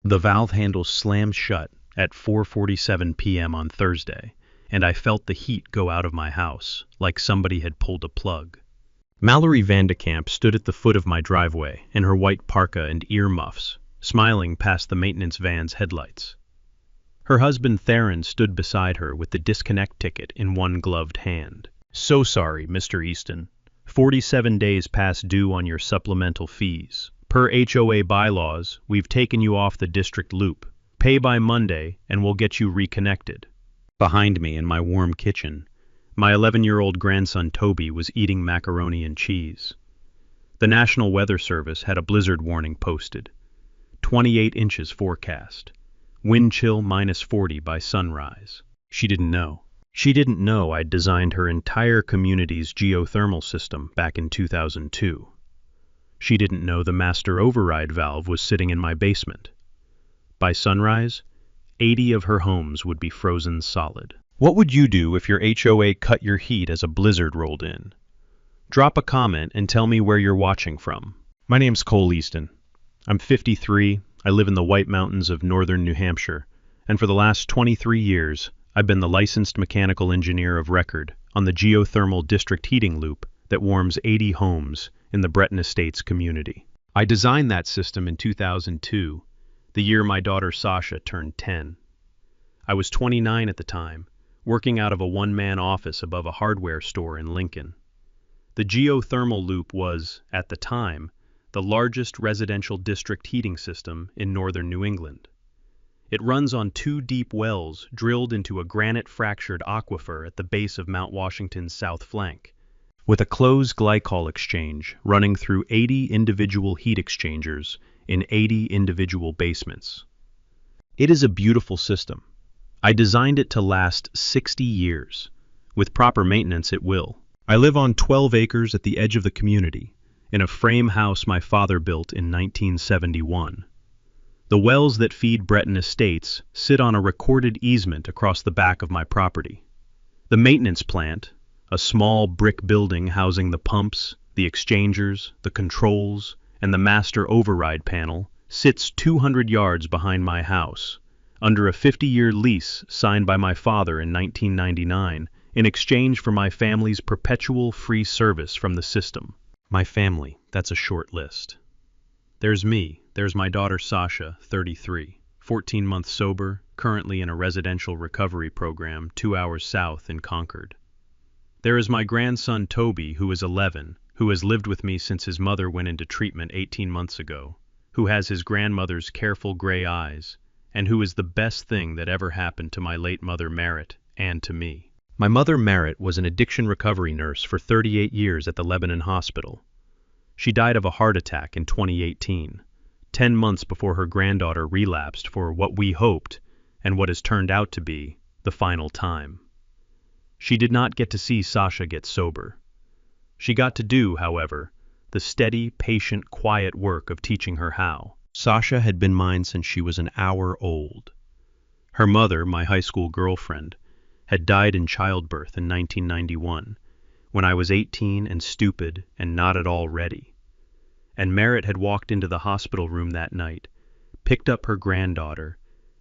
The valve handle slammed shut at 4:47 p.m. on Thursday, and I felt the heat go out of my house, like somebody had pulled a plug. Mallory Vandekamp stood at the foot of my driveway in her white parka and earmuffs, smiling past the maintenance van's headlights. Her husband Theron stood beside her with the disconnect ticket in one gloved hand. "So sorry, Mr. Easton. 47 days past due on your supplemental fees. Per HOA bylaws, we've taken you off the district loop. Pay by Monday and we'll get you reconnected." Behind me in my warm kitchen, my 11-year-old grandson Toby was eating macaroni and cheese. The National Weather Service had a blizzard warning posted. 28 inches forecast. Wind chill -40 by sunrise. She didn't know. She didn't know I'd designed her entire community's geothermal system back in 2002. She didn't know the master override valve was sitting in my basement. By sunrise, 80 of her homes would be frozen solid. What would you do if your HOA cut your heat as a blizzard rolled in? Drop a comment and tell me where you're watching from. My name's Cole Easton. I'm 53, I live in the White Mountains of northern New Hampshire, and for the last 23 years, I've been the licensed mechanical engineer of record on the geothermal district heating loop that warms 80 homes in the Breton Estates community. I designed that system in 2002, the year my daughter Sasha turned 10. I was 29 at the time, working out of a one-man office above a hardware store in Lincoln. The geothermal loop was, at the time, the largest residential district heating system in northern New England. It runs on 2 deep wells drilled into a granite-fractured aquifer at the base of Mount Washington's south flank, with a closed glycol exchange running through 80 individual heat exchangers in 80 individual basements. It is a beautiful system. I designed it to last 60 years. With proper maintenance, it will. I live on 12 acres at the edge of the community, in a frame house my father built in 1971. The wells that feed Breton Estates sit on a recorded easement across the back of my property. The maintenance plant, a small brick building housing the pumps, the exchangers, the controls, and the master override panel, sits 200 yards behind my house, under a 50-year lease signed by my father in 1999 in exchange for my family's perpetual free service from the system. My family, that's a short list. There's me, there's my daughter Sasha, 33, 14 months sober, currently in a residential recovery program 2 hours south in Concord. There is my grandson Toby, who is 11, who has lived with me since his mother went into treatment 18 months ago, who has his grandmother's careful gray eyes, and who is the best thing that ever happened to my late mother Merritt and to me. My mother Merritt was an addiction recovery nurse for 38 years at the Lebanon Hospital. She died of a heart attack in 2018, 10 months before her granddaughter relapsed for what we hoped, and what has turned out to be, the final time. She did not get to see Sasha get sober. She got to do, however, the steady, patient, quiet work of teaching her how. Sasha had been mine since she was an hour old. Her mother, my high school girlfriend, had died in childbirth in 1991, when I was 18 and stupid and not at all ready. And Merritt had walked into the hospital room that night, picked up her granddaughter,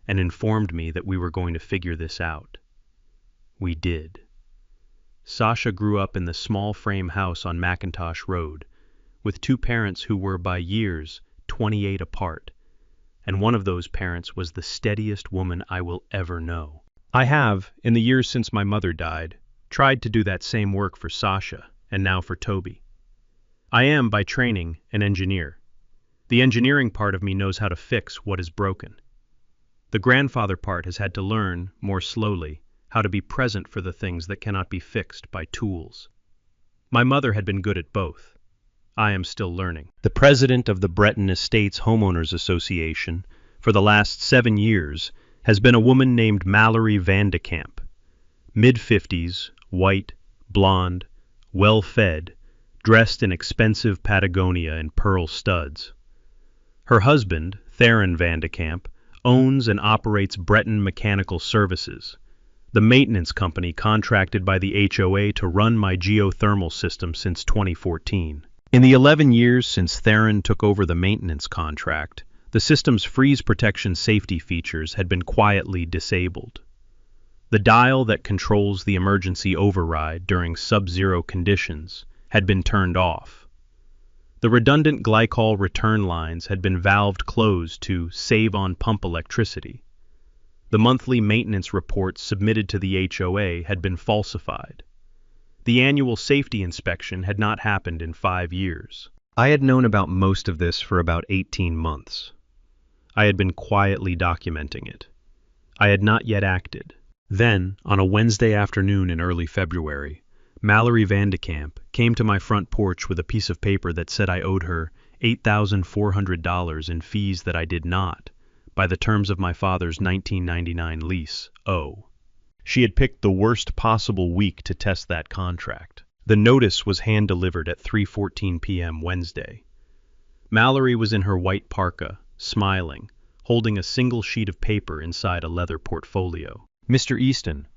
and informed me that we were going to figure this out. We did. Sasha grew up in the small frame house on McIntosh Road, with 2 parents who were by years 28 apart, and one of those parents was the steadiest woman I will ever know. I have, in the years since my mother died, tried to do that same work for Sasha, and now for Toby. I am, by training, an engineer. The engineering part of me knows how to fix what is broken. The grandfather part has had to learn, more slowly, how to be present for the things that cannot be fixed by tools. My mother had been good at both. I am still learning. The president of the Breton Estates Homeowners Association, for the last 7 years, has been a woman named Mallory Vandekamp. Mid-50s, white, blonde, well-fed, dressed in expensive Patagonia and pearl studs. Her husband, Theron Vandekamp, owns and operates Breton Mechanical Services, the maintenance company contracted by the HOA to run my geothermal system since 2014. In the 11 years since Theron took over the maintenance contract, the The system's freeze protection safety features had been quietly disabled. The dial that controls the emergency override during sub-zero conditions had been turned off. The redundant glycol return lines had been valved closed to save on pump electricity. The monthly maintenance reports submitted to the HOA had been falsified. The annual safety inspection had not happened in 5 years. I had known about most of this for about 18 months. I had been quietly documenting it. I had not yet acted. Then, on a Wednesday afternoon in early February, Mallory Vandekamp came to my front porch with a piece of paper that said I owed her $8,400 in fees that I did not, by the terms of my father's 1999 lease, owe. She had picked the worst possible week to test that contract. The notice was hand-delivered at 3:14 p.m. Wednesday. Mallory was in her white parka, smiling, holding a single sheet of paper inside a leather portfolio. Mr. Easton,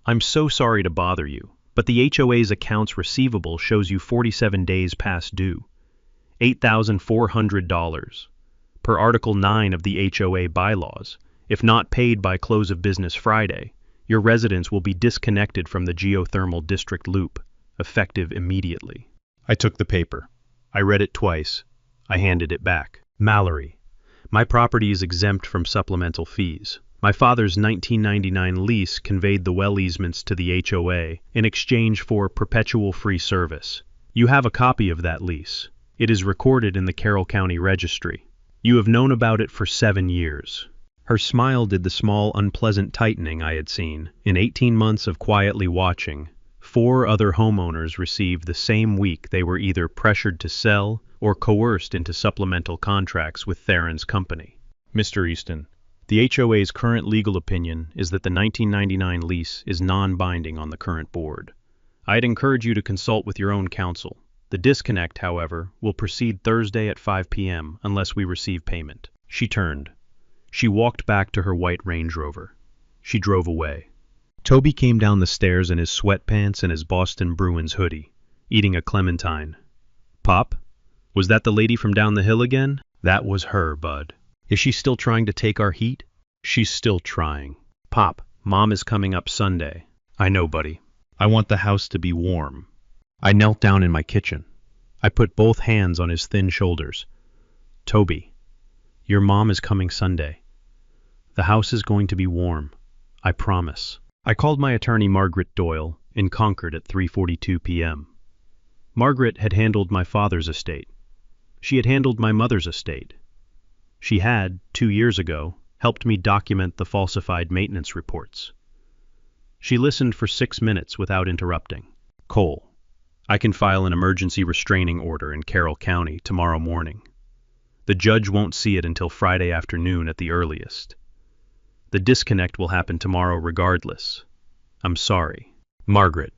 I'm so sorry to bother you, but the HOA's accounts receivable shows you 47 days past due. $8,400. Per Article 9 of the HOA bylaws, if not paid by close of business Friday, your residence will be disconnected from the geothermal district loop, effective immediately. I took the paper. I read it twice. I handed it back. Mallory, my property is exempt from supplemental fees. My father's 1999 lease conveyed the well easements to the HOA in exchange for perpetual free service. You have a copy of that lease. It is recorded in the Carroll County Registry. You have known about it for 7 years. Her smile did the small, unpleasant tightening I had seen. In 18 months of quietly watching, 4 other homeowners received the same week they were either pressured to sell or coerced into supplemental contracts with Theron's company. Mr. Easton, the HOA's current legal opinion is that the 1999 lease is non-binding on the current board. I'd encourage you to consult with your own counsel. The disconnect, however, will proceed Thursday at 5 p.m. unless we receive payment. She turned. She walked back to her white Range Rover. She drove away. Toby came down the stairs in his sweatpants and his Boston Bruins hoodie, eating a clementine. Pop? Was that the lady from down the hill again? That was her, Bud. Is she still trying to take our heat? She's still trying. Pop, Mom is coming up Sunday. I know, buddy. I want the house to be warm. I knelt down in my kitchen. I put both hands on his thin shoulders. Toby, your mom is coming Sunday. The house is going to be warm. I promise. I called my attorney Margaret Doyle in Concord at 3:42 p.m. Margaret had handled my father's estate. She had handled my mother's estate. She had, 2 years ago, helped me document the falsified maintenance reports. She listened for 6 minutes without interrupting. Cole, I can file an emergency restraining order in Carroll County tomorrow morning. The judge won't see it until Friday afternoon at the earliest. The disconnect will happen tomorrow regardless. I'm sorry. Margaret,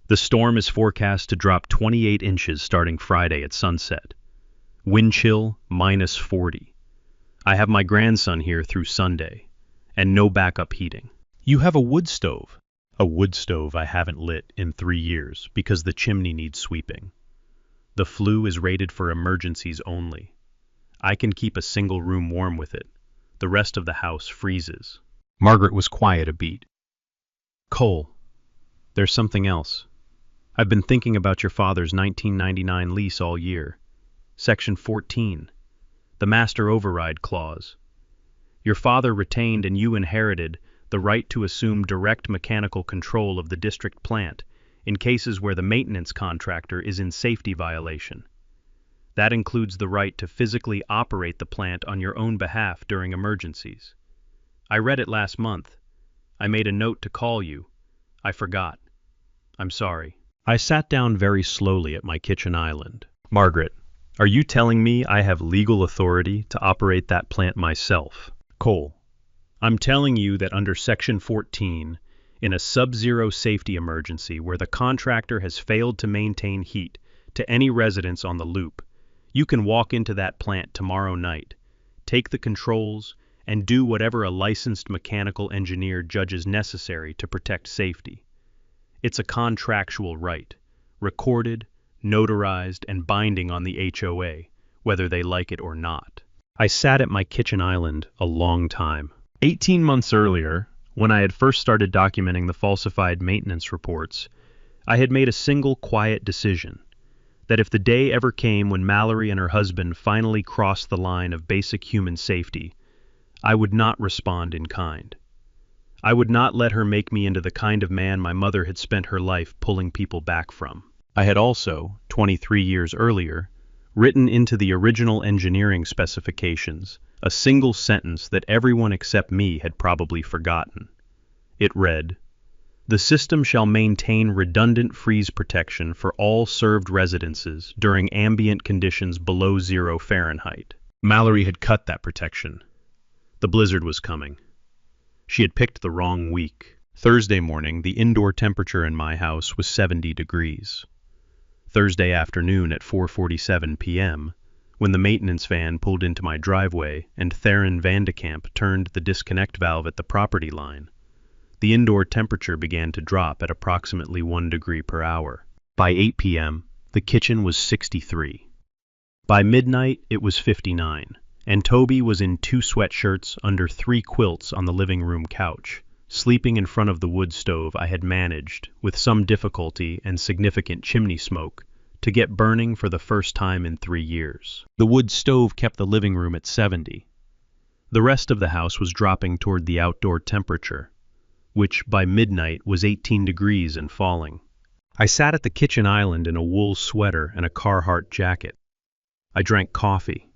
the storm is forecast to drop 28 inches starting Friday at sunset. Wind chill -40. I have my grandson here through Sunday, and no backup heating. You have a wood stove. A wood stove I haven't lit in 3 years because the chimney needs sweeping. The flue is rated for emergencies only. I can keep a single room warm with it. The rest of the house freezes. Margaret was quiet a beat. Cole, there's something else. I've been thinking about your father's 1999 lease all year. Section 14. The master override clause. Your father retained and you inherited the right to assume direct mechanical control of the district plant in cases where the maintenance contractor is in safety violation. That includes the right to physically operate the plant on your own behalf during emergencies. I read it last month. I made a note to call you. I forgot. I'm sorry. I sat down very slowly at my kitchen island. Margaret, are you telling me I have legal authority to operate that plant myself? Cole, I'm telling you that under Section 14, in a sub-zero safety emergency where the contractor has failed to maintain heat to any residents on the loop, you can walk into that plant tomorrow night, take the controls, and do whatever a licensed mechanical engineer judges necessary to protect safety. It's a contractual right, recorded, notarized, and binding on the HOA, whether they like it or not. I sat at my kitchen island a long time. 18 months earlier, when I had first started documenting the falsified maintenance reports, I had made a single quiet decision that if the day ever came when Mallory and her husband finally crossed the line of basic human safety, I would not respond in kind. I would not let her make me into the kind of man my mother had spent her life pulling people back from. I had also, 23 years earlier, written into the original engineering specifications a single sentence that everyone except me had probably forgotten. It read, "The system shall maintain redundant freeze protection for all served residences during ambient conditions below 0 Fahrenheit." Mallory had cut that protection. The blizzard was coming. She had picked the wrong week. Thursday morning, the indoor temperature in my house was 70 degrees. Thursday afternoon at 4:47 p.m., when the maintenance van pulled into my driveway and Theron Vandekamp turned the disconnect valve at the property line, the indoor temperature began to drop at approximately 1 degree per hour. By 8 p.m., the kitchen was 63. By midnight, it was 59, and Toby was in 2 sweatshirts under 3 quilts on the living room couch, sleeping in front of the wood stove I had managed, with some difficulty and significant chimney smoke, to get burning for the first time in 3 years. The wood stove kept the living room at 70. The rest of the house was dropping toward the outdoor temperature, which by midnight was 18 degrees and falling. I sat at the kitchen island in a wool sweater and a Carhartt jacket. I drank coffee.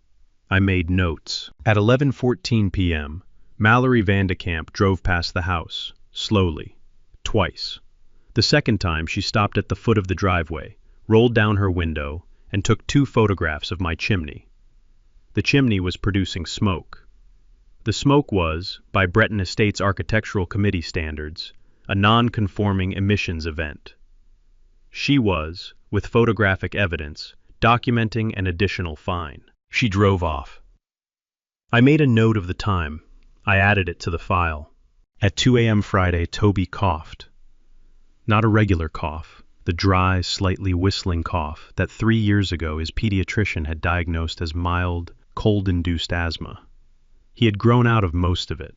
I made notes. At 11:14 p.m., Mallory Vandekamp drove past the house, slowly, twice. The second time she stopped at the foot of the driveway, rolled down her window, and took 2 photographs of my chimney. The chimney was producing smoke. The smoke was, by Breton Estates Architectural Committee standards, a non-conforming emissions event. She was, with photographic evidence, documenting an additional fine. She drove off. I made a note of the time. I added it to the file. At 2 a.m. Friday, Toby coughed. Not a regular cough, the dry, slightly whistling cough that 3 years ago his pediatrician had diagnosed as mild, cold-induced asthma. He had grown out of most of it.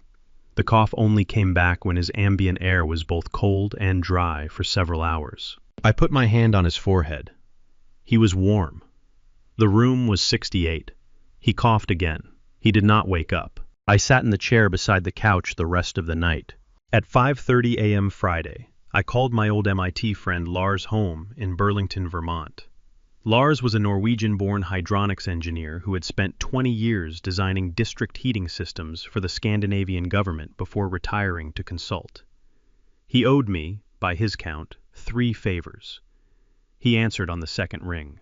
The cough only came back when his ambient air was both cold and dry for several hours. I put my hand on his forehead. He was warm. The room was 68. He coughed again. He did not wake up. I sat in the chair beside the couch the rest of the night. At 5:30 a.m. Friday, I called my old MIT friend Lars home in Burlington, Vermont. Lars was a Norwegian-born hydronics engineer who had spent 20 years designing district heating systems for the Scandinavian government before retiring to consult. He owed me, by his count, 3 favors. He answered on the second ring.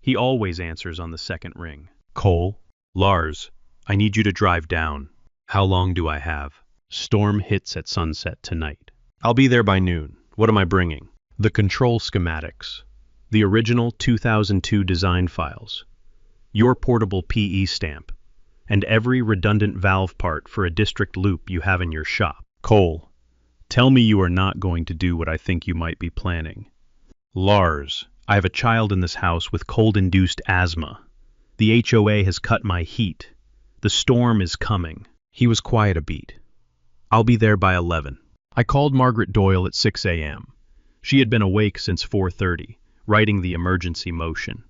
He always answers on the second ring. Cole, Lars, I need you to drive down. How long do I have? Storm hits at sunset tonight. I'll be there by noon. What am I bringing? The control schematics. The original 2002 design files. Your portable PE stamp. And every redundant valve part for a district loop you have in your shop. Cole, tell me you are not going to do what I think you might be planning. Lars, I have a child in this house with cold-induced asthma. The HOA has cut my heat. The storm is coming. He was quiet a beat. I'll be there by 11. I called Margaret Doyle at 6 a.m. She had been awake since 4:30, writing the emergency motion.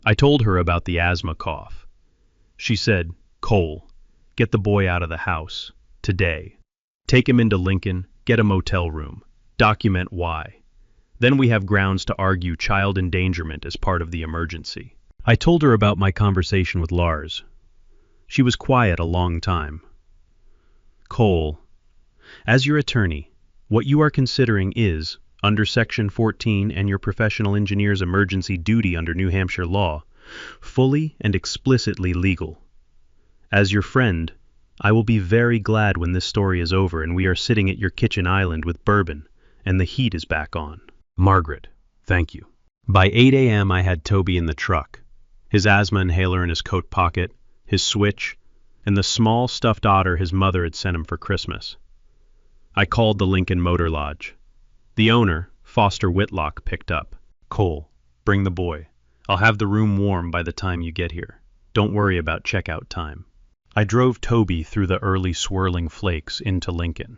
I told her about the asthma cough. She said, Cole, get the boy out of the house, today. Take him into Lincoln, get a motel room, document why. Then we have grounds to argue child endangerment as part of the emergency. I told her about my conversation with Lars. She was quiet a long time. Cole, as your attorney, what you are considering is, under Section 14 and your professional engineer's emergency duty under New Hampshire law, fully and explicitly legal. As your friend, I will be very glad when this story is over and we are sitting at your kitchen island with bourbon and the heat is back on. Margaret, thank you. By 8 a.m. I had Toby in the truck, his asthma inhaler in his coat pocket, his switch, and the small stuffed otter his mother had sent him for Christmas. I called the Lincoln Motor Lodge. The owner, Foster Whitlock, picked up. Cole, bring the boy. I'll have the room warm by the time you get here. Don't worry about checkout time. I drove Toby through the early swirling flakes into Lincoln.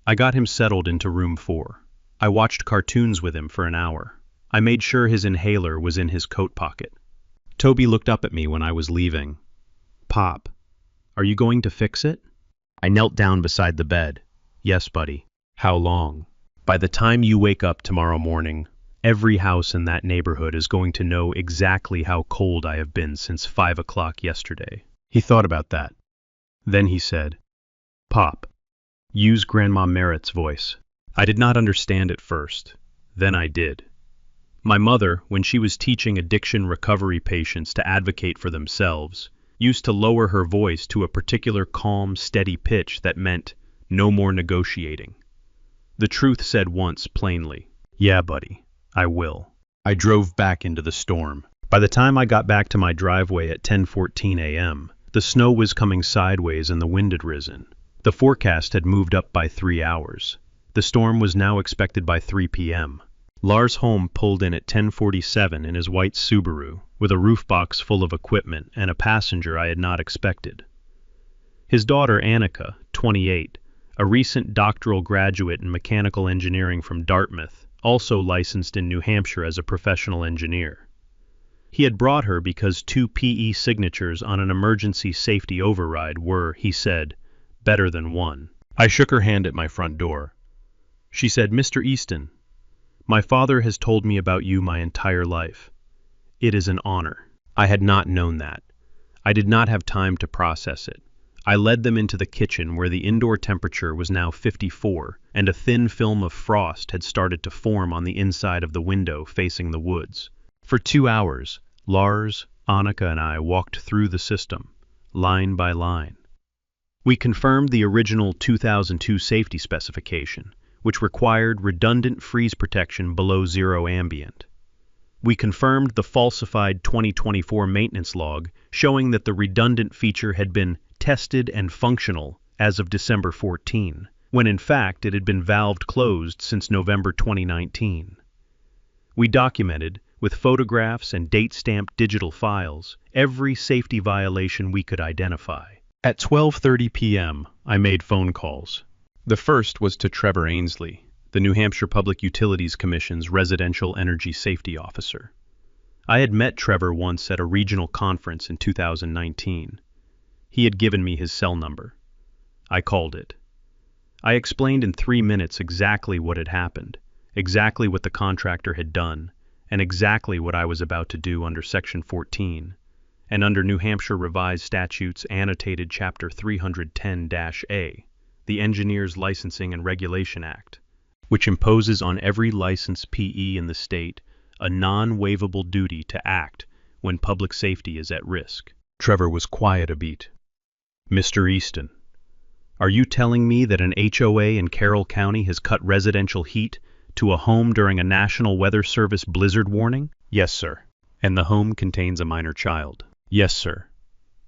I got him settled into room 4. I watched cartoons with him for an hour. I made sure his inhaler was in his coat pocket. Toby looked up at me when I was leaving. "Pop, are you going to fix it?" I knelt down beside the bed. "Yes, buddy." "How long?" "By the time you wake up tomorrow morning, every house in that neighborhood is going to know exactly how cold I have been since 5 o'clock yesterday." He thought about that. Then he said, "Pop, use Grandma Merritt's voice." I did not understand at first. Then I did. My mother, when she was teaching addiction recovery patients to advocate for themselves, used to lower her voice to a particular calm, steady pitch that meant no more negotiating. The truth said once plainly, "Yeah, buddy, I will." I drove back into the storm. By the time I got back to my driveway at 10:14 a.m., the snow was coming sideways and the wind had risen. The forecast had moved up by 3 hours. The storm was now expected by 3 p.m. Lars Holm pulled in at 10:47 in his white Subaru, with a roof box full of equipment and a passenger I had not expected. His daughter Annika, 28, a recent doctoral graduate in mechanical engineering from Dartmouth, also licensed in New Hampshire as a professional engineer. He had brought her because 2 PE signatures on an emergency safety override were, he said, better than 1. I shook her hand at my front door. She said, "Mr. Easton, my father has told me about you my entire life. It is an honor." I had not known that. I did not have time to process it. I led them into the kitchen where the indoor temperature was now 54 and a thin film of frost had started to form on the inside of the window facing the woods. For 2 hours, Lars, Annika, and I walked through the system, line by line. We confirmed the original 2002 safety specification, which required redundant freeze protection below 0 ambient. We confirmed the falsified 2024 maintenance log showing that the redundant feature had been tested and functional as of December 14, when in fact it had been valved closed since November 2019. We documented, with photographs and date-stamped digital files, every safety violation we could identify. At 12:30 p.m., I made phone calls. The first was to Trevor Ainsley, the New Hampshire Public Utilities Commission's residential energy safety officer. I had met Trevor once at a regional conference in 2019. He had given me his cell number. I called it. I explained in 3 minutes exactly what had happened, exactly what the contractor had done, and exactly what I was about to do under Section 14, and under New Hampshire Revised Statutes Annotated Chapter 310-A, the Engineers Licensing and Regulation Act, which imposes on every licensed PE in the state a non-waivable duty to act when public safety is at risk. Trevor was quiet a beat. "Mr. Easton, are you telling me that an HOA in Carroll County has cut residential heat to a home during a National Weather Service blizzard warning?" "Yes, sir." "And the home contains a minor child?" "Yes, sir.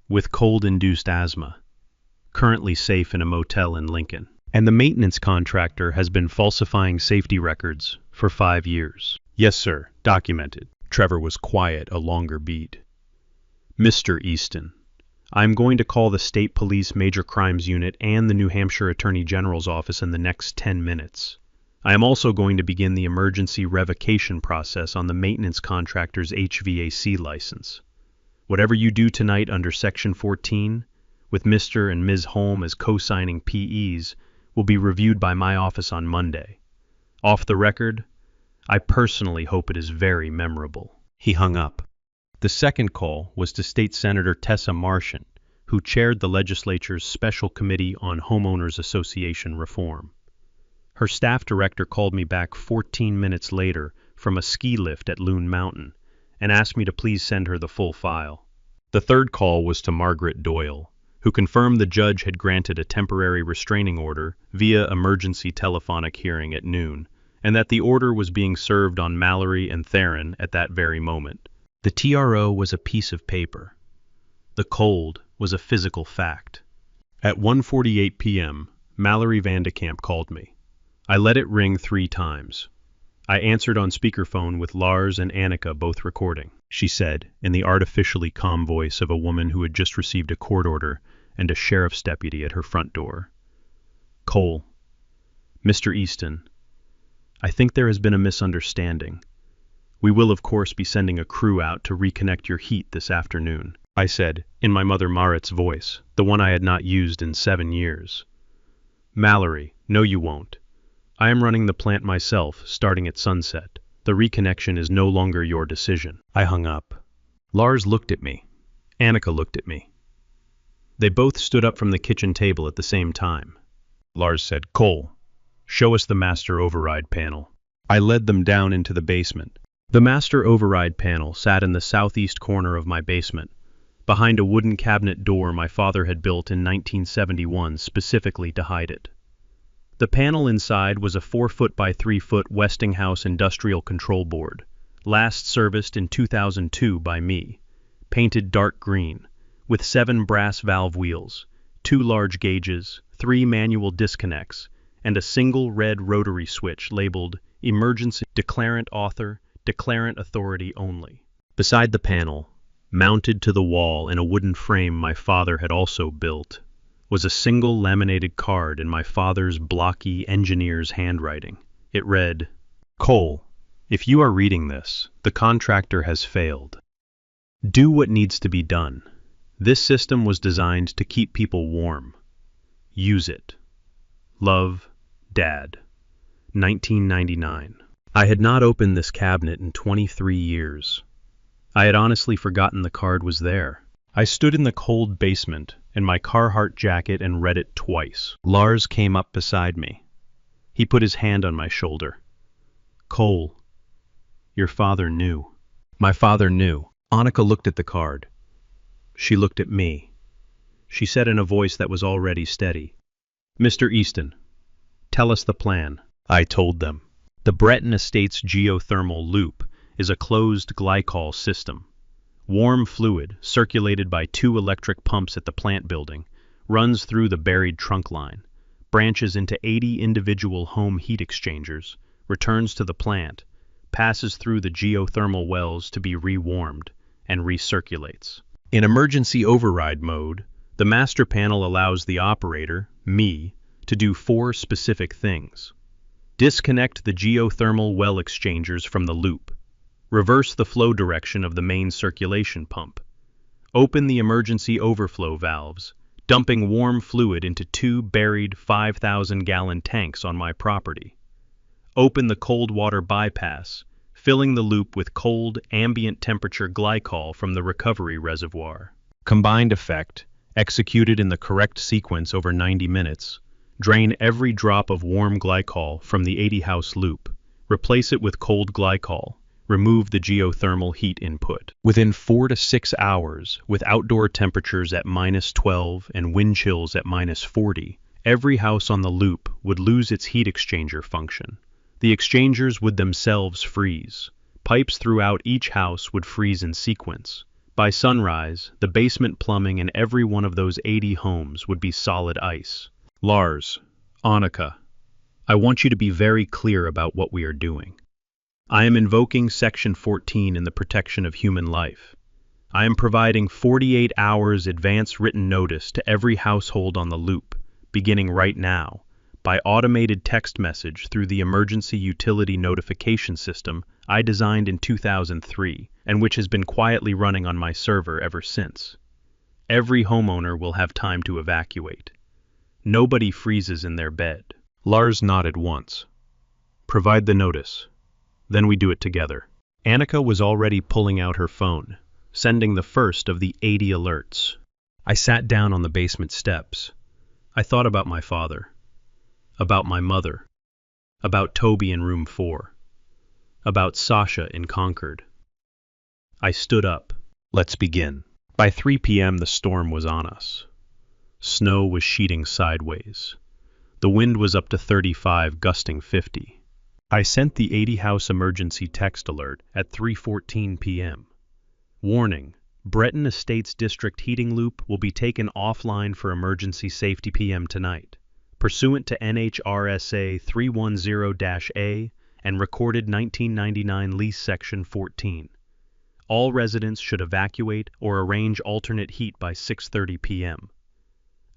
With cold-induced asthma. Currently safe in a motel in Lincoln. And the maintenance contractor has been falsifying safety records for 5 years." "Yes, sir. Documented." Trevor was quiet a longer beat. "Mr. Easton, I'm going to call the State Police Major Crimes Unit and the New Hampshire Attorney General's office in the next 10 minutes. I am also going to begin the emergency revocation process on the maintenance contractor's HVAC license. Whatever you do tonight under Section 14, with Mr. and Ms. Holm as co-signing PEs, will be reviewed by my office on Monday. Off the record, I personally hope it is very memorable." He hung up. The second call was to State Senator Tessa Martian, who chaired the legislature's Special Committee on Homeowners Association Reform. Her staff director called me back 14 minutes later from a ski lift at Loon Mountain and asked me to please send her the full file. The third call was to Margaret Doyle, who confirmed the judge had granted a temporary restraining order via emergency telephonic hearing at noon, and that the order was being served on Mallory and Theron at that very moment. The TRO was a piece of paper. The cold was a physical fact. At 1:48 p.m., Mallory Vandekamp called me. I let it ring 3 times. I answered on speakerphone with Lars and Annika both recording. she said, in the artificially calm voice of a woman who had just received a court order and a sheriff's deputy at her front door. Cole, Mr. Easton, I think there has been a misunderstanding. We will, of course, be sending a crew out to reconnect your heat this afternoon, I said, in my mother Marit's voice, the one I had not used in 7 years. Mallory, no you won't. I am running the plant myself, starting at sunset. The reconnection is no longer your decision. I hung up. Lars looked at me. Annika looked at me. They both stood up from the kitchen table at the same time. Lars said, Cole, show us the master override panel. I led them down into the basement. The master override panel sat in the southeast corner of my basement, behind a wooden cabinet door my father had built in 1971 specifically to hide it. The panel inside was a 4-foot by 3-foot Westinghouse industrial control board, last serviced in 2002 by me, painted dark green, with 7 brass valve wheels, 2 large gauges, 3 manual disconnects, and a single red rotary switch labeled Emergency Declarant Author, Declarant Authority Only. Beside the panel, mounted to the wall in a wooden frame my father had also built, was a single laminated card in my father's blocky engineer's handwriting. It read, Cole, if you are reading this, the contractor has failed. Do what needs to be done. This system was designed to keep people warm. Use it. Love, Dad. 1999. I had not opened this cabinet in 23 years. I had honestly forgotten the card was there. I stood in the cold basement in my Carhartt jacket and read it twice. Lars came up beside me. He put his hand on my shoulder. Cole, your father knew. My father knew. Annika looked at the card. She looked at me. She said in a voice that was already steady, Mr. Easton, tell us the plan. I told them. The Breton Estates geothermal loop is a closed glycol system. Warm fluid, circulated by 2 electric pumps at the plant building, runs through the buried trunk line, branches into 80 individual home heat exchangers, returns to the plant, passes through the geothermal wells to be rewarmed, and recirculates. In emergency override mode, the master panel allows the operator, me, to do 4 specific things. Disconnect the geothermal well exchangers from the loop. Reverse the flow direction of the main circulation pump. Open the emergency overflow valves, dumping warm fluid into 2 buried 5,000-gallon tanks on my property. Open the cold water bypass, filling the loop with cold, ambient temperature glycol from the recovery reservoir. Combined effect, executed in the correct sequence over 90 minutes, drain every drop of warm glycol from the 80-house loop, replace it with cold glycol, remove the geothermal heat input. Within 4 to 6 hours, with outdoor temperatures at -12 and wind chills at -40, every house on the loop would lose its heat exchanger function. The exchangers would themselves freeze. Pipes throughout each house would freeze in sequence. By sunrise, the basement plumbing in every one of those 80 homes would be solid ice. Lars, Annika, I want you to be very clear about what we are doing. I am invoking Section 14 in the protection of human life. I am providing 48 hours advance written notice to every household on the loop, beginning right now, by automated text message through the emergency utility notification system I designed in 2003 and which has been quietly running on my server ever since. Every homeowner will have time to evacuate. Nobody freezes in their bed. Lars nodded once. Provide the notice. Then we do it together. Annika was already pulling out her phone, sending the first of the 80 alerts. I sat down on the basement steps. I thought about my father, about my mother, about Toby in room 4, about Sasha in Concord. I stood up. Let's begin. By 3 p.m. the storm was on us. Snow was sheeting sideways. The wind was up to 35, gusting 50. I sent the 80-house emergency text alert at 3:14 p.m. Warning, Breton Estates District heating loop will be taken offline for emergency safety p.m. tonight, pursuant to NHRSA 310-A and recorded 1999 lease section 14. All residents should evacuate or arrange alternate heat by 6:30 p.m.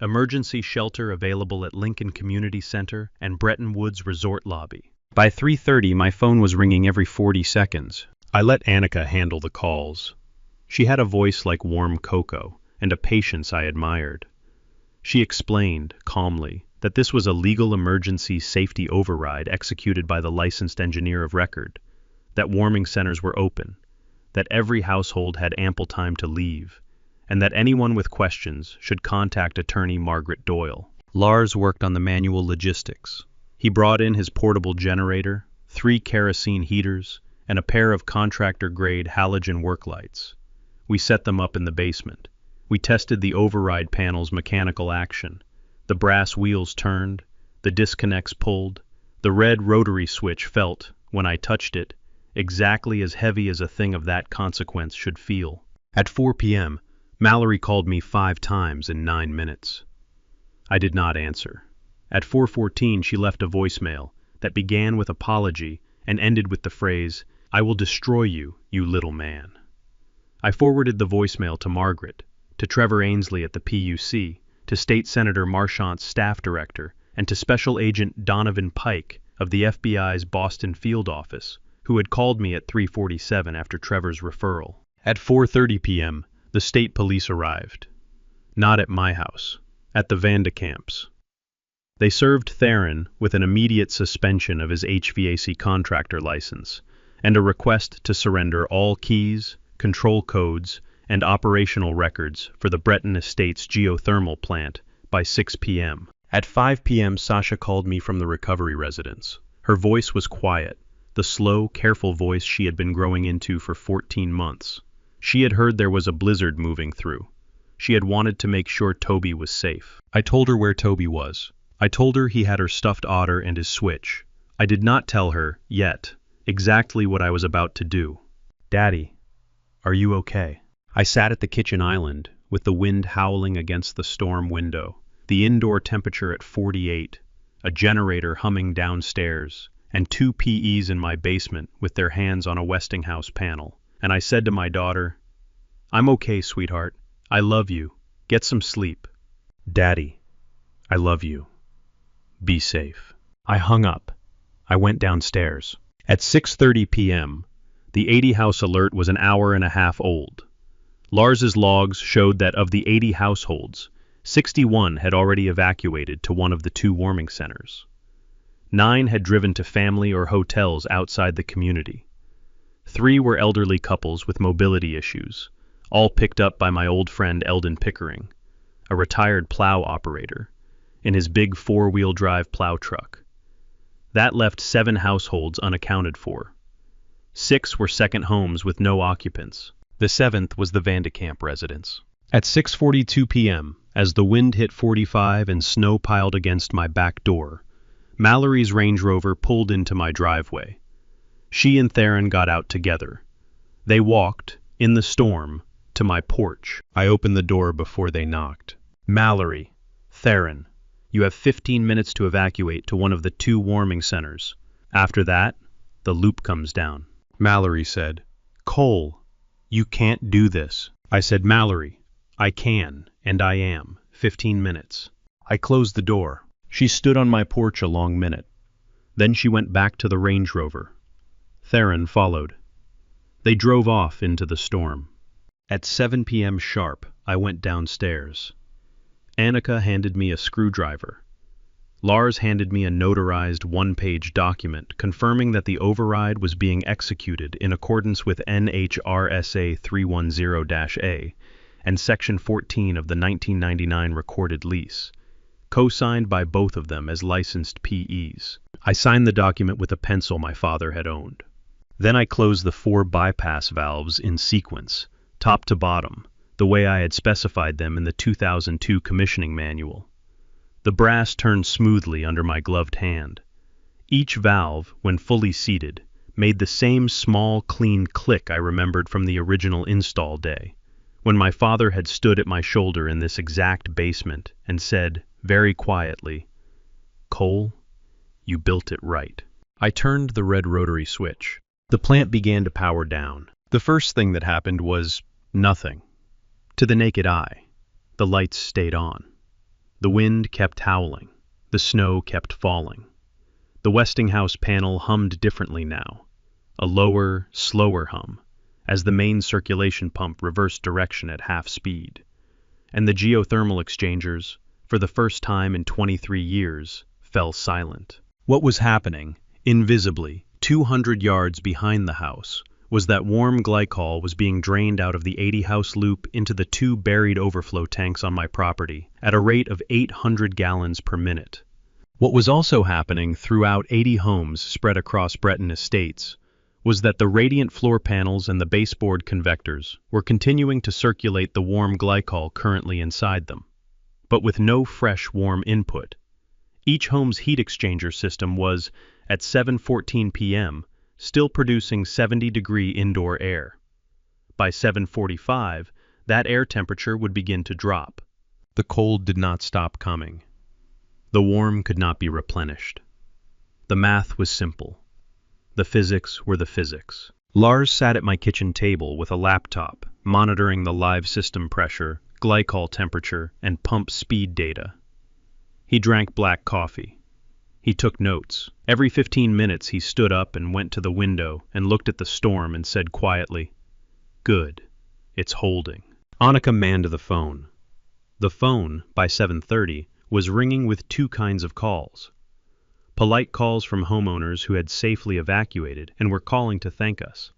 Emergency shelter available at Lincoln Community Center and Bretton Woods Resort Lobby. By 3:30, my phone was ringing every 40 seconds. I let Annika handle the calls. She had a voice like warm cocoa and a patience I admired. She explained, calmly, that this was a legal emergency safety override executed by the licensed engineer of record, that warming centers were open, that every household had ample time to leave, and that anyone with questions should contact attorney Margaret Doyle. Lars worked on the manual logistics. He brought in his portable generator, 3 kerosene heaters, and a pair of contractor-grade halogen work lights. We set them up in the basement. We tested the override panel's mechanical action. The brass wheels turned, the disconnects pulled, the red rotary switch felt, when I touched it, exactly as heavy as a thing of that consequence should feel. At 4 p.m., Mallory called me 5 times in 9 minutes. I did not answer. At 4:14, she left a voicemail that began with apology and ended with the phrase, "I will destroy you, you little man." I forwarded the voicemail to Margaret, to Trevor Ainsley at the PUC, to State Senator Marchant's staff director, and to Special Agent Donovan Pike of the FBI's Boston field office, who had called me at 3:47 after Trevor's referral. At 4:30 p.m., the state police arrived. Not at my house, at the Vandekamp's. They served Theron with an immediate suspension of his HVAC contractor license and a request to surrender all keys, control codes, and operational records for the Breton Estates geothermal plant by 6 p.m. At 5 p.m., Sasha called me from the recovery residence. Her voice was quiet, the slow, careful voice she had been growing into for 14 months. She had heard there was a blizzard moving through. She had wanted to make sure Toby was safe. I told her where Toby was. I told her he had her stuffed otter and his switch. I did not tell her, yet, exactly what I was about to do. "Daddy, are you okay?" I sat at the kitchen island, with the wind howling against the storm window, the indoor temperature at 48, a generator humming downstairs, and 2 PEs in my basement with their hands on a Westinghouse panel. And I said to my daughter, "I'm okay, sweetheart. I love you. Get some sleep." "Daddy, I love you. Be safe." I hung up. I went downstairs. At 6:30 p.m., the 80 house alert was an hour and a half old. Lars's logs showed that of the 80 households, 61 had already evacuated to one of the 2 warming centers. 9 had driven to family or hotels outside the community. 3 were elderly couples with mobility issues, all picked up by my old friend Eldon Pickering, a retired plow operator, in his big 4-wheel drive plow truck. That left 7 households unaccounted for. 6 were second homes with no occupants. The 7th was the Vandekamp residence. At 6:42 p.m., as the wind hit 45 and snow piled against my back door, Mallory's Range Rover pulled into my driveway. She and Theron got out together. They walked, in the storm, to my porch. I opened the door before they knocked. "Mallory, Theron, you have 15 minutes to evacuate to one of the 2 warming centers. After that, the loop comes down." Mallory said, "Cole, you can't do this." I said, "Mallory, I can, and I am. 15 minutes. I closed the door. She stood on my porch a long minute. Then she went back to the Range Rover. Theron followed. They drove off into the storm. At 7 p.m. sharp, I went downstairs. Annika handed me a screwdriver. Lars handed me a notarized 1-page document confirming that the override was being executed in accordance with NHRSA 310-A and Section 14 of the 1999 recorded lease, co-signed by both of them as licensed PEs. I signed the document with a pencil my father had owned. Then I closed the 4 bypass valves in sequence, top to bottom, the way I had specified them in the 2002 commissioning manual. The brass turned smoothly under my gloved hand. Each valve, when fully seated, made the same small, clean click I remembered from the original install day, when my father had stood at my shoulder in this exact basement and said, very quietly, "Cole, you built it right." I turned the red rotary switch. The plant began to power down. The first thing that happened was nothing. To the naked eye, the lights stayed on. The wind kept howling. The snow kept falling. The Westinghouse panel hummed differently now, a lower, slower hum, as the main circulation pump reversed direction at half speed. And the geothermal exchangers, for the first time in 23 years, fell silent. What was happening, invisibly, 200 yards behind the house, was that warm glycol was being drained out of the 80-house loop into the 2 buried overflow tanks on my property at a rate of 800 gallons per minute. What was also happening throughout 80 homes spread across Breton Estates was that the radiant floor panels and the baseboard convectors were continuing to circulate the warm glycol currently inside them, but with no fresh warm input. Each home's heat exchanger system was, at 7:14 p.m., still producing 70-degree indoor air. By 7:45, that air temperature would begin to drop. The cold did not stop coming. The warm could not be replenished. The math was simple. The physics were the physics. Lars sat at my kitchen table with a laptop, monitoring the live system pressure, glycol temperature, and pump speed data. He drank black coffee. He took notes. Every 15 minutes he stood up and went to the window and looked at the storm and said quietly, "Good. It's holding." Annika manned the phone. The phone, by 7:30, was ringing with 2 kinds of calls. Polite calls from homeowners who had safely evacuated and were calling to thank us,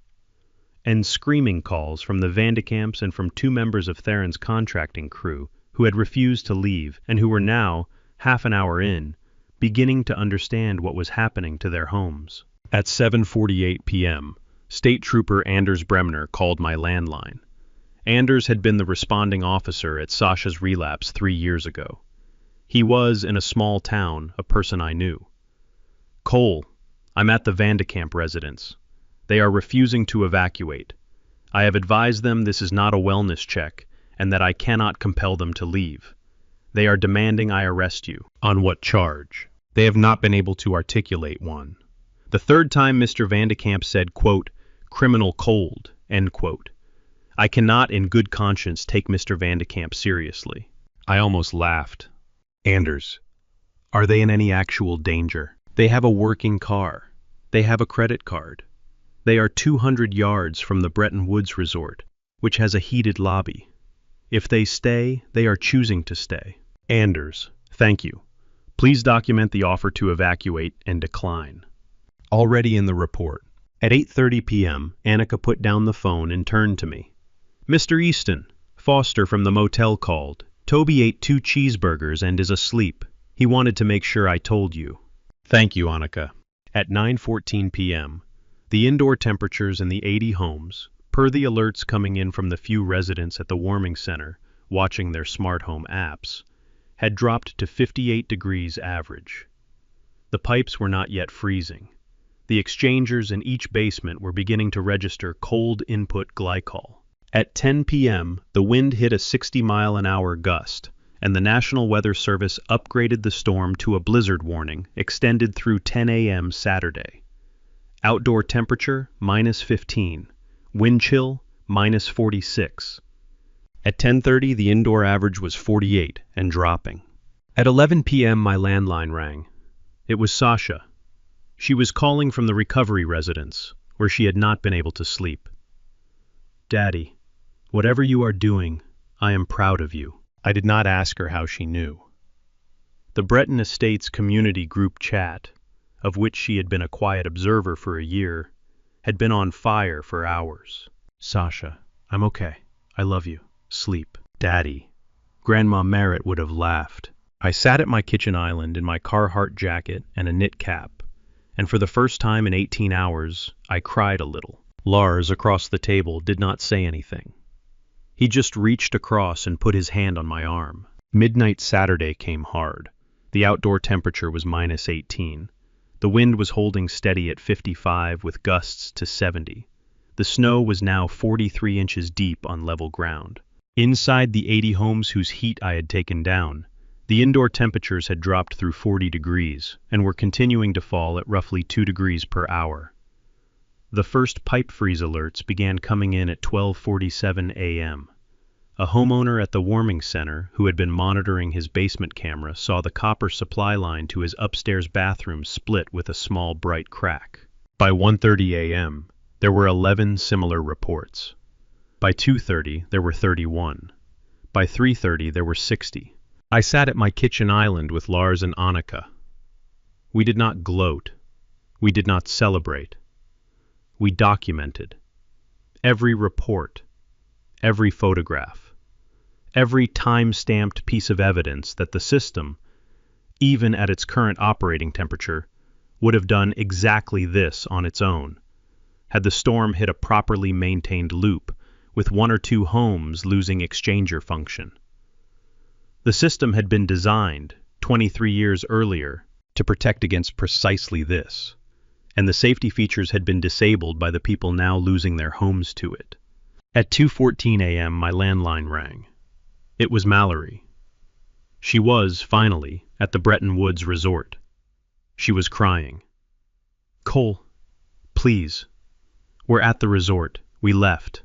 and screaming calls from the Vandekamps and from 2 members of Theron's contracting crew who had refused to leave and who were now, half an hour in, beginning to understand what was happening to their homes. At 7:48 p.m., State Trooper Anders Bremner called my landline. Anders had been the responding officer at Sasha's relapse 3 years ago. He was, in a small town, a person I knew. "Cole, I'm at the Vandekamp residence. They are refusing to evacuate. I have advised them this is not a wellness check and that I cannot compel them to leave. They are demanding I arrest you." "On what charge?" They have not been able to articulate one. The third time Mr. Vandekamp said, quote, "criminal cold," end quote. I cannot in good conscience take Mr. Vandekamp seriously. I almost laughed. "Anders, are they in any actual danger? They have a working car. They have a credit card. They are 200 yards from the Bretton Woods Resort, which has a heated lobby. If they stay, they are choosing to stay." "Anders, thank you. Please document the offer to evacuate and decline." Already in the report. At 8:30 p.m., Annika put down the phone and turned to me. "Mr. Easton, Foster from the motel called. Toby ate 2 cheeseburgers and is asleep. He wanted to make sure I told you." "Thank you, Annika." At 9:14 p.m., the indoor temperatures in the 80 homes, per the alerts coming in from the few residents at the warming center watching their smart home apps, had dropped to 58 degrees average. The pipes were not yet freezing. The exchangers in each basement were beginning to register cold input glycol. At 10 p.m., the wind hit a 60-mile-an-hour gust, and the National Weather Service upgraded the storm to a blizzard warning extended through 10 a.m. Saturday. Outdoor temperature, -15. Wind chill, -46. At 10:30, the indoor average was 48 and dropping. At 11 p.m., my landline rang. It was Sasha. She was calling from the recovery residence, where she had not been able to sleep. "Daddy, whatever you are doing, I am proud of you." I did not ask her how she knew. The Breton Estates community group chat, of which she had been a quiet observer for a year, had been on fire for hours. "Sasha, I'm okay. I love you. Sleep." "Daddy." Grandma Merritt would have laughed. I sat at my kitchen island in my Carhartt jacket and a knit cap, and for the first time in 18 hours, I cried a little. Lars, across the table, did not say anything. He just reached across and put his hand on my arm. Midnight Saturday came hard. The outdoor temperature was -18. The wind was holding steady at 55 with gusts to 70. The snow was now 43 inches deep on level ground. Inside the 80 homes whose heat I had taken down, the indoor temperatures had dropped through 40 degrees and were continuing to fall at roughly 2 degrees per hour. The first pipe freeze alerts began coming in at 12:47 a.m. A homeowner at the warming center who had been monitoring his basement camera saw the copper supply line to his upstairs bathroom split with a small bright crack. By 1:30 a.m., there were 11 similar reports. By 2:30, there were 31. By 3:30, there were 60. I sat at my kitchen island with Lars and Annika. We did not gloat. We did not celebrate. We documented. Every report, every photograph, every time-stamped piece of evidence that the system, even at its current operating temperature, would have done exactly this on its own, had the storm hit a properly maintained loop, with 1 or 2 homes losing exchanger function. The system had been designed 23 years earlier to protect against precisely this, and the safety features had been disabled by the people now losing their homes to it. At 2:14 a.m. my landline rang. It was Mallory. She was, finally, at the Bretton Woods resort. She was crying. "Cole, please. We're at the resort. We left.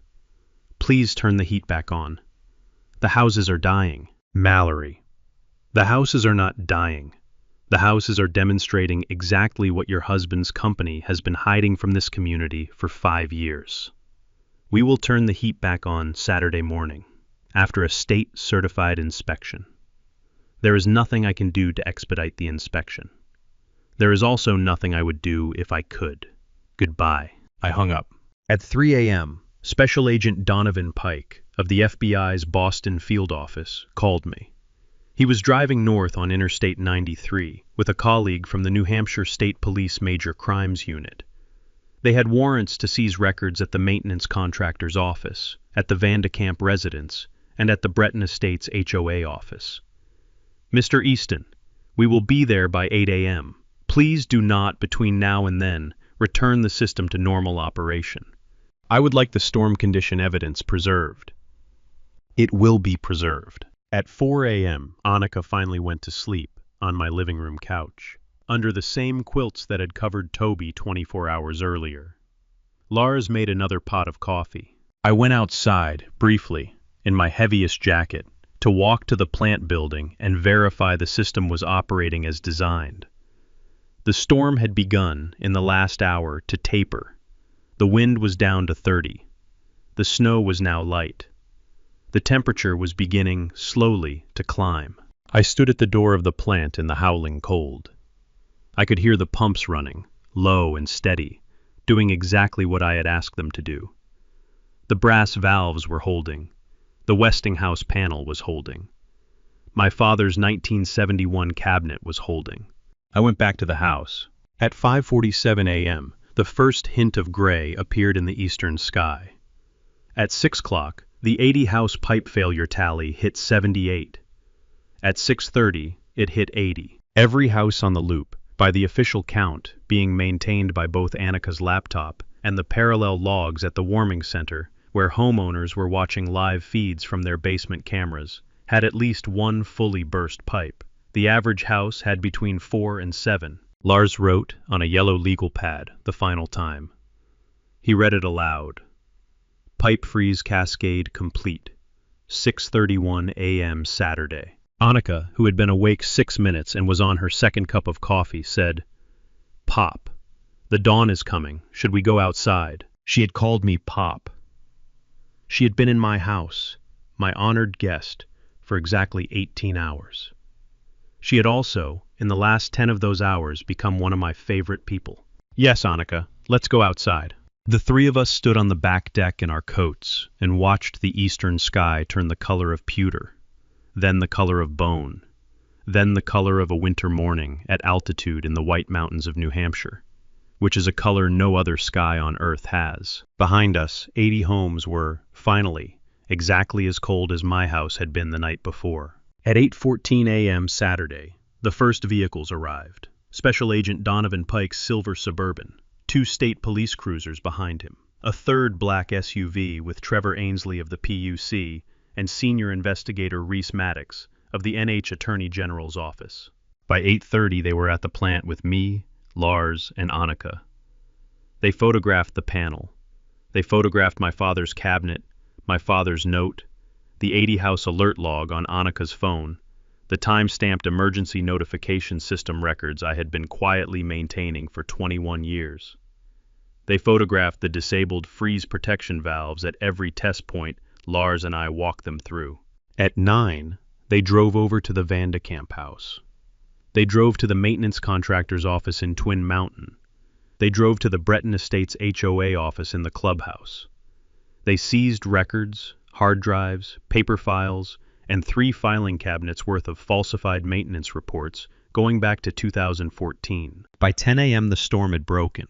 Please turn the heat back on. The houses are dying." Mallory. The houses are not dying. The houses are demonstrating exactly what your husband's company has been hiding from this community for 5 years. We will turn the heat back on Saturday morning, after a state-certified inspection. There is nothing I can do to expedite the inspection. There is also nothing I would do if I could. Goodbye. I hung up. At 3 a.m., Special Agent Donovan Pike of the FBI's Boston field office called me. He was driving north on Interstate 93 with a colleague from the New Hampshire State Police Major Crimes Unit. They had warrants to seize records at the maintenance contractor's office, at the Vandekamp residence, and at the Breton Estates HOA office. "Mr. Easton, we will be there by 8 a.m. Please do not, between now and then, return the system to normal operation. I would like the storm condition evidence preserved." It will be preserved. At 4 a.m., Annika finally went to sleep on my living room couch, under the same quilts that had covered Toby 24 hours earlier. Lars made another pot of coffee. I went outside, briefly, in my heaviest jacket, to walk to the plant building and verify the system was operating as designed. The storm had begun, in the last hour, to taper. The wind was down to 30. The snow was now light. The temperature was beginning, slowly, to climb. I stood at the door of the plant in the howling cold. I could hear the pumps running, low and steady, doing exactly what I had asked them to do. The brass valves were holding. The Westinghouse panel was holding. My father's 1971 cabinet was holding. I went back to the house. At 5:47 a.m., the first hint of gray appeared in the eastern sky. At 6 o'clock, the 80-house pipe failure tally hit 78. At 6:30, it hit 80. Every house on the loop, by the official count, being maintained by both Annika's laptop and the parallel logs at the warming center, where homeowners were watching live feeds from their basement cameras, had at least one fully burst pipe. The average house had between 4 and 7. Lars wrote on a yellow legal pad the final time. He read it aloud. Pipe freeze cascade complete. 6:31 a.m. Saturday. Annika, who had been awake 6 minutes and was on her second cup of coffee, said, "Pop, the dawn is coming. Should we go outside?" She had called me Pop. She had been in my house, my honored guest, for exactly 18 hours. She had also, in the last 10 of those hours, become one of my favorite people. "Yes, Annika, let's go outside." The three of us stood on the back deck in our coats and watched the eastern sky turn the color of pewter, then the color of bone, then the color of a winter morning at altitude in the White Mountains of New Hampshire, which is a color no other sky on Earth has. Behind us, 80 homes were, finally, exactly as cold as my house had been the night before. At 8:14 a.m. Saturday, the first vehicles arrived. Special Agent Donovan Pike's silver Suburban, 2 state police cruisers behind him, a third black SUV with Trevor Ainsley of the PUC and senior investigator Reese Maddox of the NH Attorney General's office. By 8:30 they were at the plant with me, Lars, and Annika. They photographed the panel. They photographed my father's cabinet, my father's note, the 80-house alert log on Annika's phone, the time-stamped emergency notification system records I had been quietly maintaining for 21 years. They photographed the disabled freeze protection valves at every test point Lars and I walked them through. At 9, they drove over to the Vandekamp house. They drove to the maintenance contractor's office in Twin Mountain. They drove to the Breton Estates HOA office in the clubhouse. They seized records, hard drives, paper files, and 3 filing cabinets worth of falsified maintenance reports going back to 2014. By 10 a.m. the storm had broken.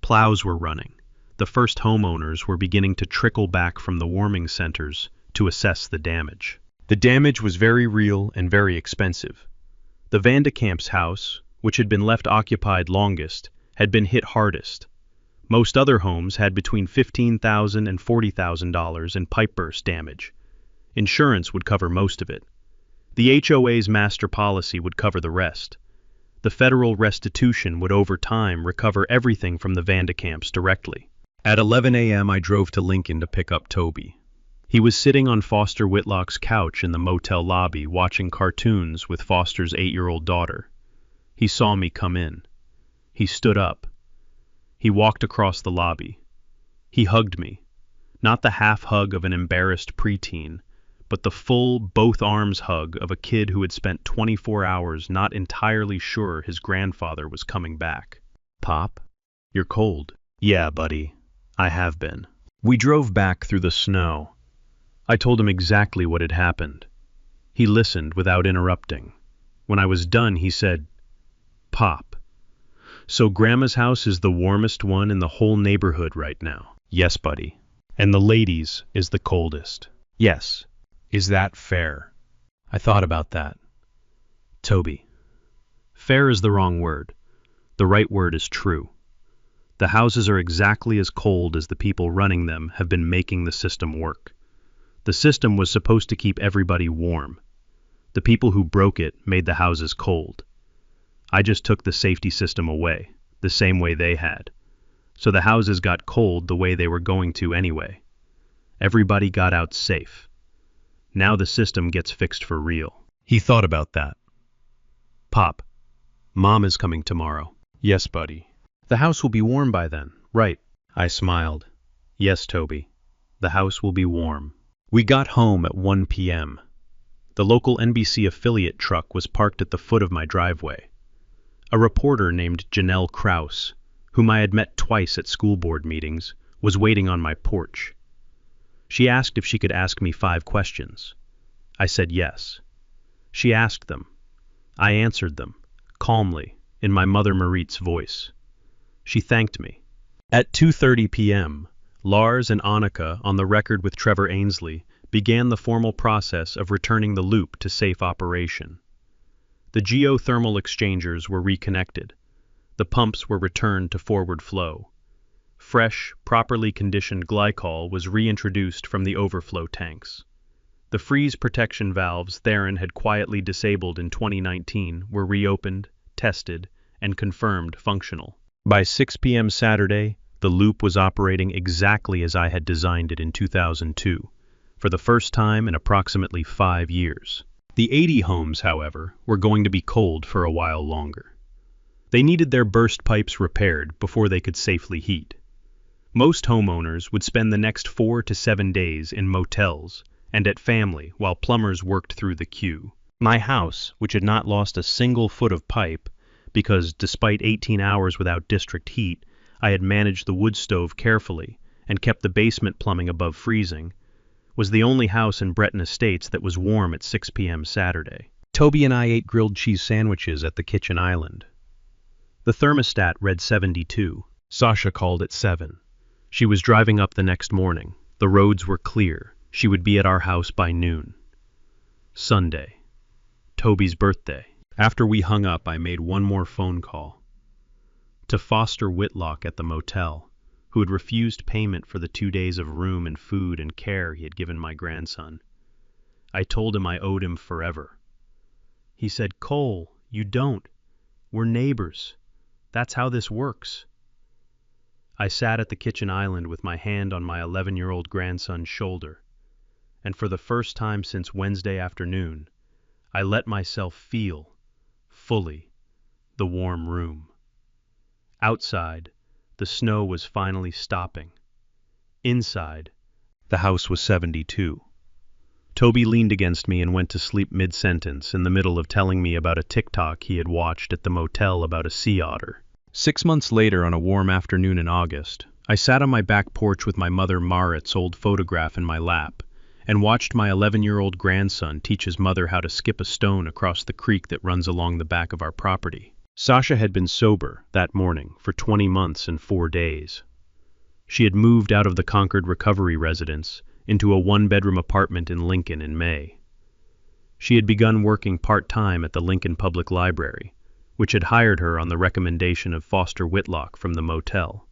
Plows were running. The first homeowners were beginning to trickle back from the warming centers to assess the damage. The damage was very real and very expensive. The Vandekamp's house, which had been left occupied longest, had been hit hardest. Most other homes had between $15,000 and $40,000 in pipe burst damage. Insurance would cover most of it. The HOA's master policy would cover the rest. The federal restitution would over time recover everything from the Vandekamps directly. At 11 a.m. I drove to Lincoln to pick up Toby. He was sitting on Foster Whitlock's couch in the motel lobby watching cartoons with Foster's 8-year-old daughter. He saw me come in. He stood up. He walked across the lobby. He hugged me. Not the half hug of an embarrassed preteen, but the full, both arms hug of a kid who had spent 24 hours not entirely sure his grandfather was coming back. "Pop, you're cold." "Yeah, buddy, I have been." We drove back through the snow. I told him exactly what had happened. He listened without interrupting. When I was done, he said, "Pop, so Grandma's house is the warmest one in the whole neighborhood right now?" "Yes, buddy. And the ladies' is the coldest." "Yes. Is that fair?" I thought about that. "Toby, fair is the wrong word. The right word is true. The houses are exactly as cold as the people running them have been making the system work. The system was supposed to keep everybody warm. The people who broke it made the houses cold. I just took the safety system away, the same way they had. So the houses got cold the way they were going to anyway. Everybody got out safe. Now the system gets fixed for real." He thought about that. "Pop, Mom is coming tomorrow." "Yes, buddy." "The house will be warm by then, right?" I smiled. "Yes, Toby. The house will be warm." We got home at 1 p.m. The local NBC affiliate truck was parked at the foot of my driveway. A reporter named Janelle Krause, whom I had met twice at school board meetings, was waiting on my porch. She asked if she could ask me 5 questions. I said yes. She asked them. I answered them, calmly, in my mother Marit's voice. She thanked me. At 2:30 p.m., Lars and Annika, on the record with Trevor Ainsley, began the formal process of returning the loop to safe operation. The geothermal exchangers were reconnected. The pumps were returned to forward flow. Fresh, properly conditioned glycol was reintroduced from the overflow tanks. The freeze protection valves Theron had quietly disabled in 2019 were reopened, tested, and confirmed functional. By 6 p.m. Saturday, the loop was operating exactly as I had designed it in 2002, for the first time in approximately 5 years. The 80 homes, however, were going to be cold for a while longer. They needed their burst pipes repaired before they could safely heat. Most homeowners would spend the next 4 to 7 days in motels and at family while plumbers worked through the queue. My house, which had not lost a single foot of pipe, because despite 18 hours without district heat, I had managed the wood stove carefully and kept the basement plumbing above freezing, was the only house in Breton Estates that was warm at 6 p.m. Saturday. Toby and I ate grilled cheese sandwiches at the kitchen island. The thermostat read 72. Sasha called at 7. She was driving up the next morning. The roads were clear. She would be at our house by noon. Sunday. Toby's birthday. After we hung up, I made one more phone call. To Foster Whitlock at the motel, who had refused payment for the 2 days of room and food and care he had given my grandson. I told him I owed him forever. He said, "Cole, you don't. We're neighbors. That's how this works." I sat at the kitchen island with my hand on my 11-year-old grandson's shoulder, and for the first time since Wednesday afternoon, I let myself feel, fully, the warm room. Outside, the snow was finally stopping. Inside, the house was 72. Toby leaned against me and went to sleep mid-sentence in the middle of telling me about a TikTok he had watched at the motel about a sea otter. 6 months later, on a warm afternoon in August, I sat on my back porch with my mother Marit's old photograph in my lap and watched my 11-year-old grandson teach his mother how to skip a stone across the creek that runs along the back of our property. Sasha had been sober that morning for 20 months and 4 days. She had moved out of the Concord recovery residence into a one-bedroom apartment in Lincoln in May. She had begun working part-time at the Lincoln Public Library, which had hired her on the recommendation of Foster Whitlock from the motel.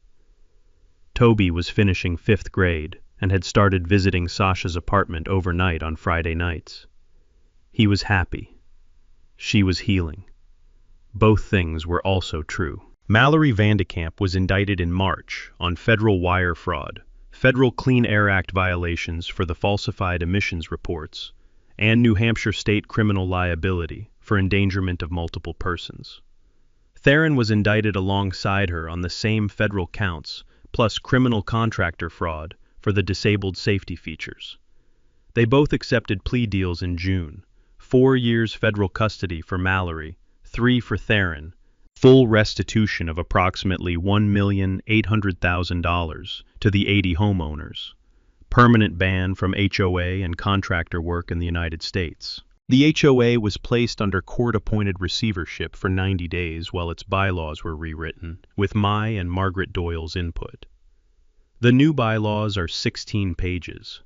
Toby was finishing 5th grade and had started visiting Sasha's apartment overnight on Friday nights. He was happy. She was healing. Both things were also true. Mallory Vandekamp was indicted in March on federal wire fraud, federal Clean Air Act violations for the falsified emissions reports, and New Hampshire state criminal liability for endangerment of multiple persons. Theron was indicted alongside her on the same federal counts, plus criminal contractor fraud for the disabled safety features. They both accepted plea deals in June, 4 years federal custody for Mallory, 3 for Theron, full restitution of approximately $1,800,000 to the 80 homeowners, permanent ban from HOA and contractor work in the United States. The HOA was placed under court-appointed receivership for 90 days while its bylaws were rewritten, with my and Margaret Doyle's input. The new bylaws are 16 pages,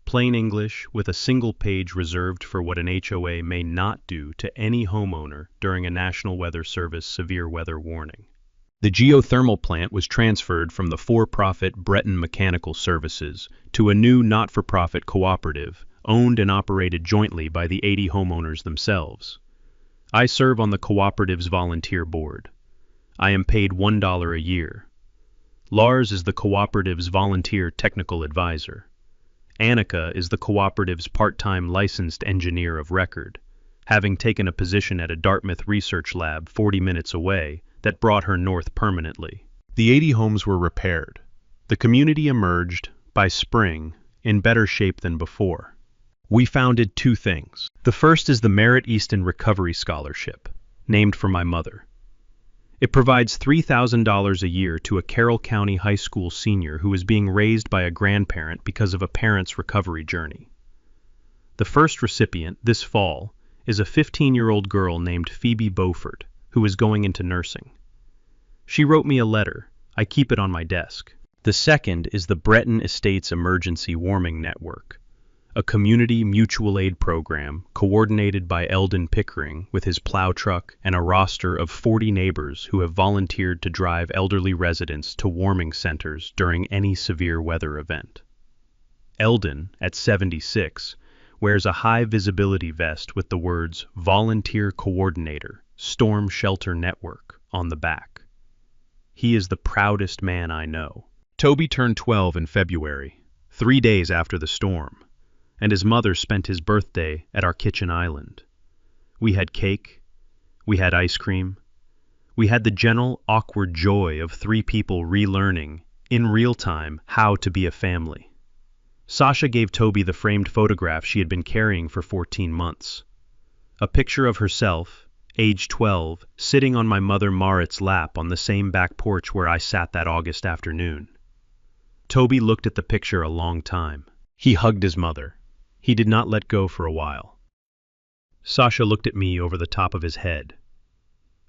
plain English with a single page reserved for what an HOA may not do to any homeowner during a National Weather Service severe weather warning. The geothermal plant was transferred from the for-profit Breton Mechanical Services to a new not-for-profit cooperative owned and operated jointly by the 80 homeowners themselves. I serve on the cooperative's volunteer board. I am paid $1 a year. Lars is the cooperative's volunteer technical advisor. Annika is the cooperative's part-time licensed engineer of record, having taken a position at a Dartmouth research lab 40 minutes away that brought her north permanently. The 80 homes were repaired. The community emerged, by spring, in better shape than before. We founded 2 things. The first is the Merit Easton Recovery Scholarship, named for my mother. It provides $3,000 a year to a Carroll County High School senior who is being raised by a grandparent because of a parent's recovery journey. The first recipient, this fall, is a 15-year-old girl named Phoebe Beaufort, who is going into nursing. She wrote me a letter. I keep it on my desk. The second is the Breton Estates Emergency Warming Network, a community mutual aid program coordinated by Eldon Pickering with his plow truck and a roster of 40 neighbors who have volunteered to drive elderly residents to warming centers during any severe weather event. Eldon, at 76, wears a high-visibility vest with the words Volunteer Coordinator, Storm Shelter Network on the back. He is the proudest man I know. Toby turned 12 in February, 3 days after the storm, and his mother spent his birthday at our kitchen island. We had cake, we had ice cream, we had the gentle, awkward joy of 3 people relearning, in real time, how to be a family. Sasha gave Toby the framed photograph she had been carrying for 14 months. A picture of herself, age 12, sitting on my mother Marit's lap on the same back porch where I sat that August afternoon. Toby looked at the picture a long time. He hugged his mother. He did not let go for a while. Sasha looked at me over the top of his head.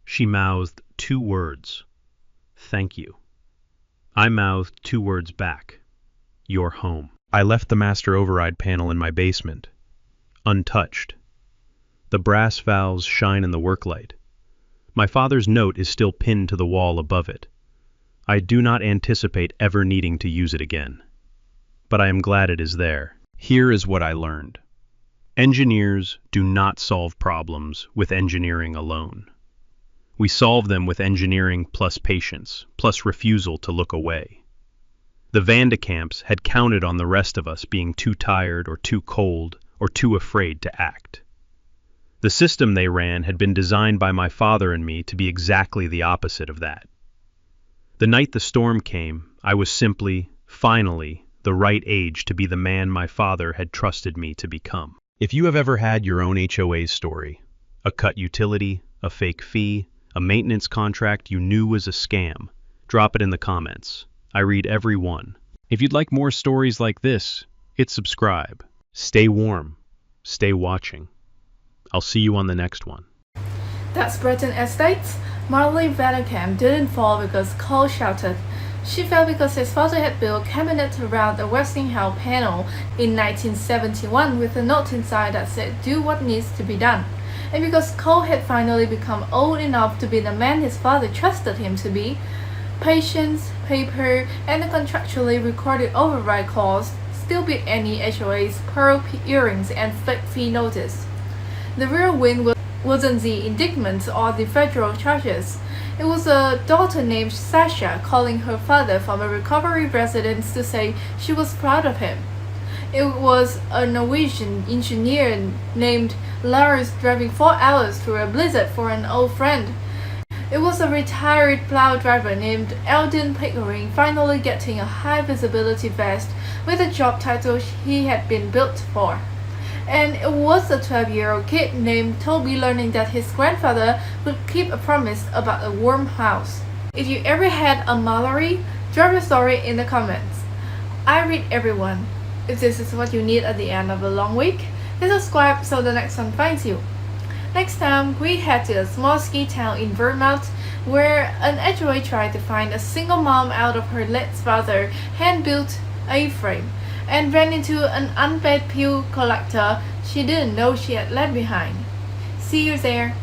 She mouthed 2 words. Thank you. I mouthed 2 words back. You're home. I left the master override panel in my basement, untouched. The brass valves shine in the work light. My father's note is still pinned to the wall above it. I do not anticipate ever needing to use it again. But I am glad it is there. Here is what I learned. Engineers do not solve problems with engineering alone. We solved them with engineering plus patience, plus refusal to look away. The Vandekamps had counted on the rest of us being too tired or too cold or too afraid to act. The system they ran had been designed by my father and me to be exactly the opposite of that. The night the storm came, I was simply, finally, the right age to be the man my father had trusted me to become. If you have ever had your own HOA story, a cut utility, a fake fee, a maintenance contract you knew was a scam, drop it in the comments. I read every one. If you'd like more stories like this, hit subscribe. Stay warm. Stay watching. I'll see you on the next one. That's Breton Estates. Marley Vanderkamp didn't fall because Cole shouted. She fell because his father had built a cabinet around a Westinghouse panel in 1971 with a note inside that said, "Do what needs to be done." And because Cole had finally become old enough to be the man his father trusted him to be, patience, paper, and the contractually recorded override clause still beat any HOA's pearl earrings and fake fee notice. The real win wasn't the indictment or the federal charges. It was a daughter named Sasha calling her father from a recovery residence to say she was proud of him. It was a Norwegian engineer named Lars driving 4 hours through a blizzard for an old friend. It was a retired plow driver named Eldon Pickering finally getting a high visibility vest with a job title he had been built for. And it was a 12-year-old kid named Toby learning that his grandfather would keep a promise about a warm house. If you ever had a Mallory, drop your story in the comments. I read everyone. If this is what you need at the end of a long week, hit subscribe so the next one finds you. Next time, we head to a small ski town in Vermont where an HOA tried to find a single mom out of her late father hand-built A-frame and ran into an unpaid bill collector she didn't know she had left behind. See you there.